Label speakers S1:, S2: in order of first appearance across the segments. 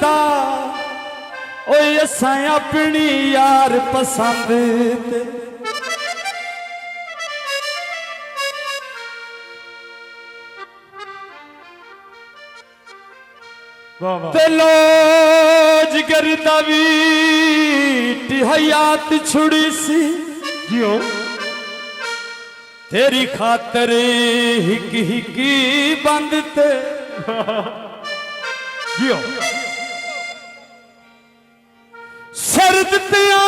S1: लगदा ओए असां अपनी यार पसंद ते तेलो जिगर दवी हयात छुड़ी सी जियो तेरी खातर हिक हिकी बंद ते जियो सरद तिया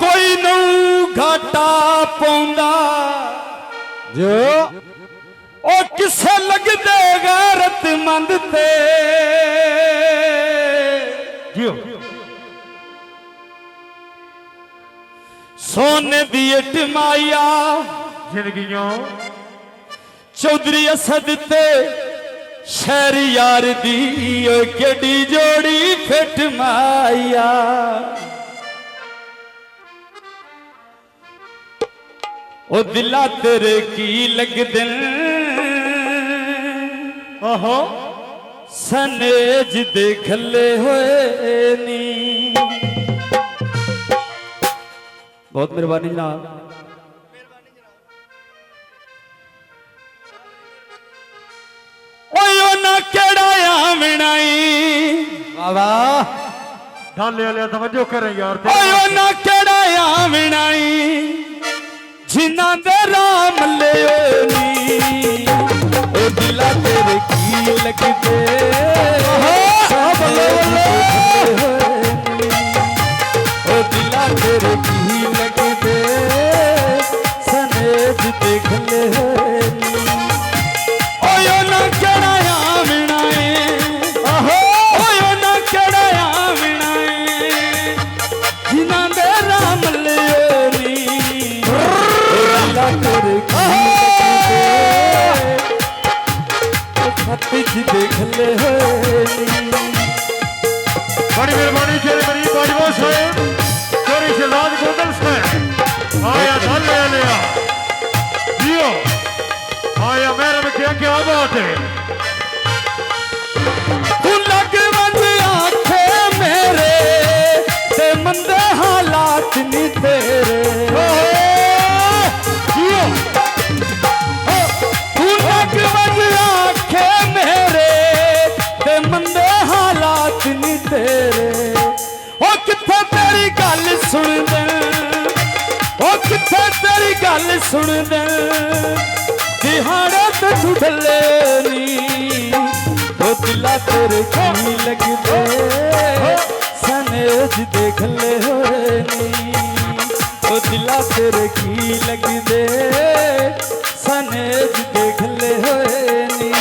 S1: कोई नौ घाटा पौंदा जो ओ किसे लगदे गैरत मंद ते जियो सोने दी टमाया जिंदगियों चौधरी असद ते शहर यार दी केडी जोड़ी फिट माया ओ दिला तेरे की लगदे ओहो सनेज दे खले होए नी बहुत मेहरबानी जनाब ओयो ना केड़ा आमनाई बाबा
S2: ढाले वाले तवज्जो करें यार
S1: ओयो ना केड़ा आमनाई जिन्ना दे राम ले नी ओ दिला तेरे की लगदे सब ओ दिला तेरे की लगदे सनेज देख ले ओयो ना केड़ा आमनाए ओयो ना केड़ा आमनाए जिन्ना दे राम ले नी दिला तेरे की लगदे देख ले
S2: बड़ी मेहरबानी शेर मेरी बाजवा साहब चोरी शहजाद गोदल साहब आया ढाले लिया जियो आया मेरे में क्या बात है
S1: तू लग वंज आखे मेरे ते मंदे हालात नी तेरे
S2: जियो
S1: तू लग वंज आखे मेरे ते मंदे हालात नी तेरे ओ किथे तेरी गल सुन दे ओ किथे तेरी गल सुन दे दिहाड़े ते तू ढले नी ओ दिला तेरे की लगदे सनेज देख ले होए नी ओ दिला तेरे की लगदे सनेज देख ले होए नी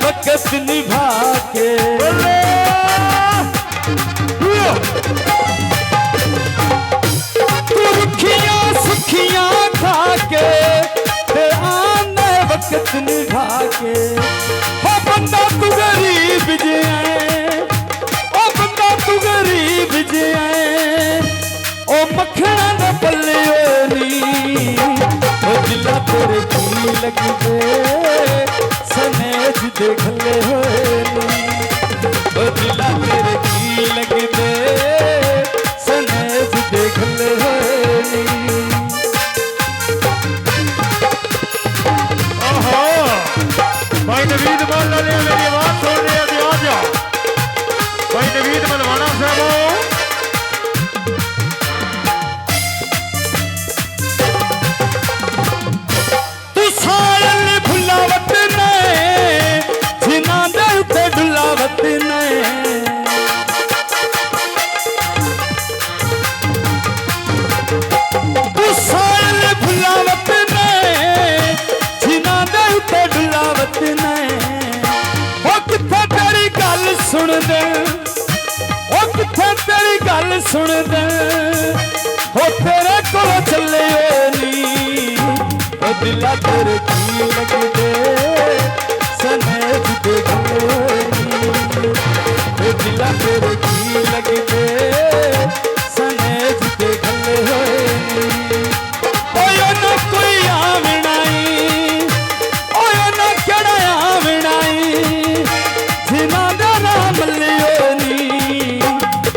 S1: वक्त निभा के रुखियां सुखियां खा के आने वक्त निभा के ओ बंदा तू गरीब जे आए ओ बंदा तू गरीब जे आए ओ मखना न पल्ले नी ओ दिला तेरे की लगदे सनेज देख ले ओ दिला तेरे की लगदे सनेज देख ले
S2: ओहो भाई नवीद मान ले मेरी आवाज सुन ले अभी आ जा भाई नवीद मलवाना साहब
S1: सुन दे ओ किथे तेरी गल सुन दे हो तेरे को चले नी ओ दिला तेरे की लगदे सनेज दे गले ओ दिला तेरे की लगदे सनेज दे गले ओयो न कोई आवनाई ओयो न केड़ा आवनाई जिना दा नाम लियो नी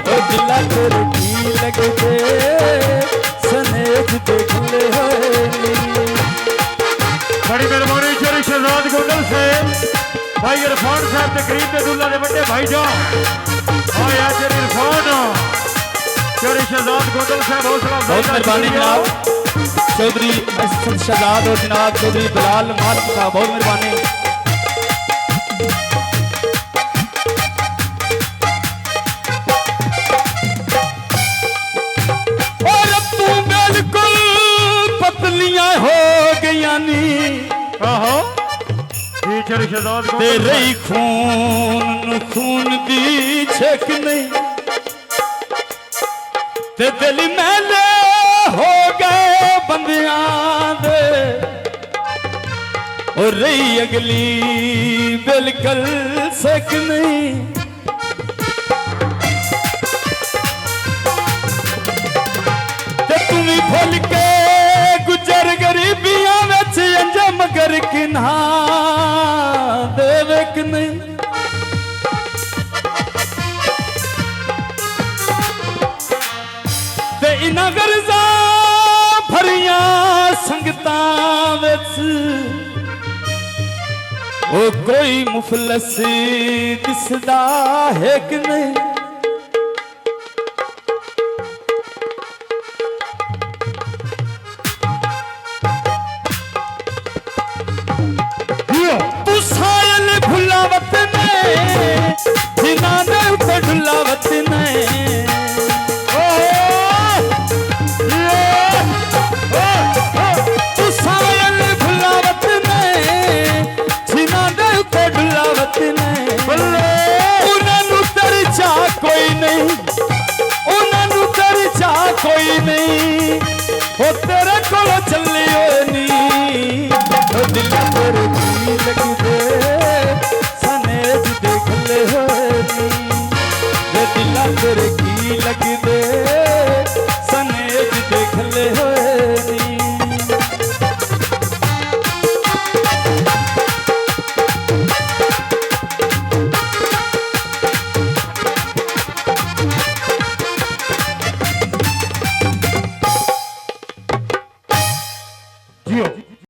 S1: ओ दिला तेरे की लगदे सनेज दे गले
S2: बड़ी मेहरबानी चोरी शहजाद गोंदल से भाई इरफान साहब तकरीब के दुल्ला दे बड़े भाई जान आया चोरी इरफान चोरी शहजाद गोंदल साहब
S1: बहुत मेहरबानी जनाब चौधरी असद शहजाद और जनाब चौधरी बिलाल मालिक साहब बहुत मेहरबानी और अब तू बिल्कुल पतलियां हो गई नी
S2: आहो जी चोरी शहजाद गोंदल
S1: तेरे ही खून खून दी छक नहीं ते दिल मैले हो गए बंदियां दे और रही अगली बिल्कुल सक नहीं ते तुम्हें भूल के गुजर गरीबियां विच अंजम कर किन्हा देवे कि नहीं ते इना गर्जा भरिया संगतां विच ओ कोई मुफलस दिसदा है कि नहीं तू सायल भुलावत ने जिना दे उते ढुलावत ने तू सायल भुलावत ने जिना दे उते ढुलावत ने उन्हां तेरी चाह कोई नहीं उन्हां तेरी चाह कोई नहीं ओ तेरे कोल चलियो नी ओ दिल तेरे की लगदे